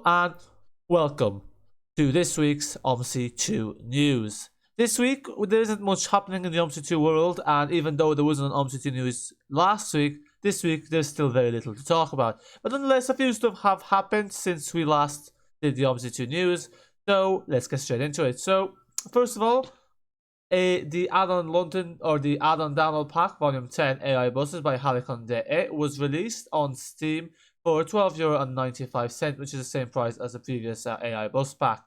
and welcome to this week's Omsi 2 news. This week, there isn't much happening in the Omsi 2 world, and even though there wasn't an Omsi 2 news last week, this week there's still very little to talk about. But nonetheless, a few stuff have happened since we last did the Omsi 2 news, so let's get straight into it. So, first of all, the add-on London, or the add-on download pack, volume 10 AI buses by Halycon was released on Steam for €12.95, which is the same price as the previous AI bus pack.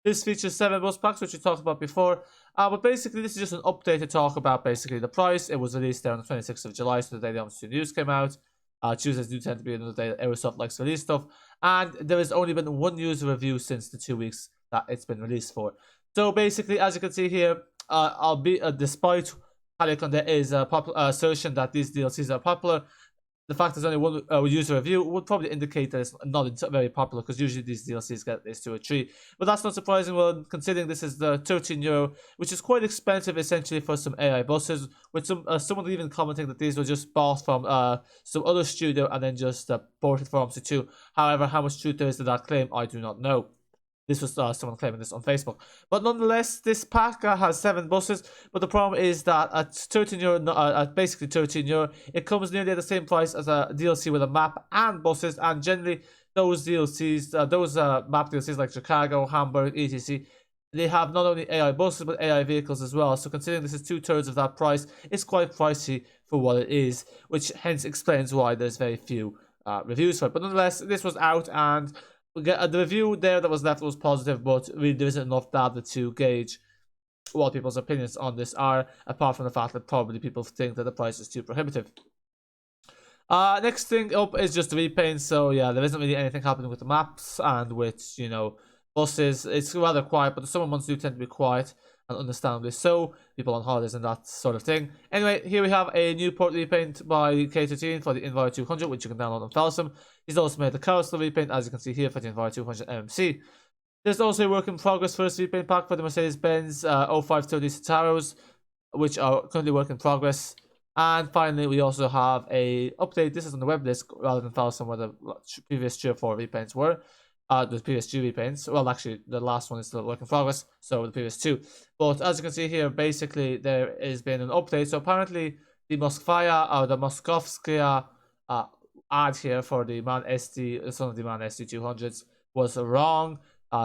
This features 7 bus packs, which we talked about before, but basically this is just an update to talk about basically the price. It was released there on the 26th of July, so the day the Omsi news came out. Tuesdays do tend to be another day that Aerosoft likes to release stuff, and there has only been one user review since the 2 weeks that it's been released for. So basically, as you can see here, despite Halycon there is a popular assertion that these DLCs are popular, the fact there's only one user review would probably indicate that it's not very popular, because usually these DLCs get at least 2 or 3. But that's not surprising, well, considering this is the €13, which is quite expensive essentially for some AI buses, with someone even commenting that these were just bought from some other studio and then just ported for Omsi 2. However, how much truth there is to that claim, I do not know. This was someone claiming this on Facebook. But nonetheless, this pack has 7 buses. But the problem is that at €13, at basically €13, it comes nearly at the same price as a DLC with a map and buses. And generally, those DLCs, map DLCs like Chicago, Hamburg, etc., they have not only AI buses but AI vehicles as well. So considering this is 2/3 of that price, it's quite pricey for what it is, which hence explains why there's very few reviews for it. But nonetheless, this was out, and the review there that was left was positive, but really there isn't enough data to gauge what people's opinions on this are, apart from the fact that probably people think that the price is too prohibitive. Next thing up is just the repaint. So yeah, there isn't really anything happening with the maps and with, buses. It's rather quiet, but the summer months do tend to be quiet, and understandably so, people on holidays and that sort of thing. Anyway, here we have a Newport repaint by K13 for the Enviro 200, which you can download on Halycon. He's also made the Carousel repaint, as you can see here, for the Enviro 200 MMC. There's also a work in progress first repaint pack for the Mercedes-Benz O530 Citaros, which are currently work in progress. And finally, we also have a update. This is on the web list rather than Halycon, where the previous 3 or 4 repaints were. The previous 2 repaints. Well, actually, the last one is still work in progress, so the previous 2. But as you can see here, basically, there has been an update. So apparently, the Moskovskaya, or the Moskovskaya ad here for the some of the Man SD200s was wrong.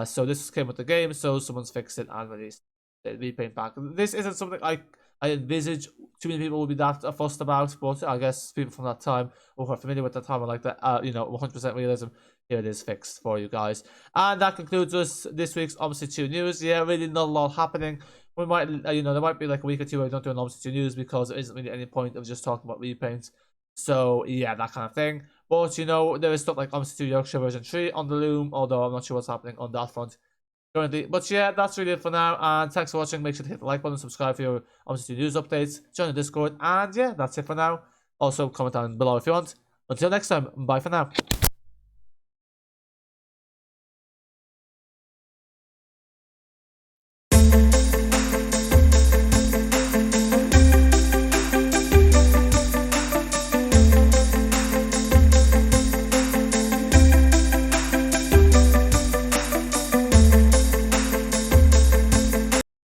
So this came with the game, so someone's fixed it and released the repaint pack. This isn't something I envisage too many people will be that fussed about, but I guess people from that time who are familiar with that time are like that, 100% realism. Here it is fixed for you guys. And that concludes this week's Omsi 2 news. Yeah, really not a lot happening. We might, there might be like a week or 2 where we don't do an Omsi 2 news, because there isn't really any point of just talking about repaints. So yeah, that kind of thing. But there is stuff like Omsi 2 Yorkshire version 3 on the loom, although I'm not sure what's happening on that front currently. But yeah, that's really it for now, and thanks for watching. Make sure to hit the like button, subscribe for your Omsi 2 news updates, join the Discord, and yeah, that's it for now. Also, comment down below if you want. Until next time, bye for now.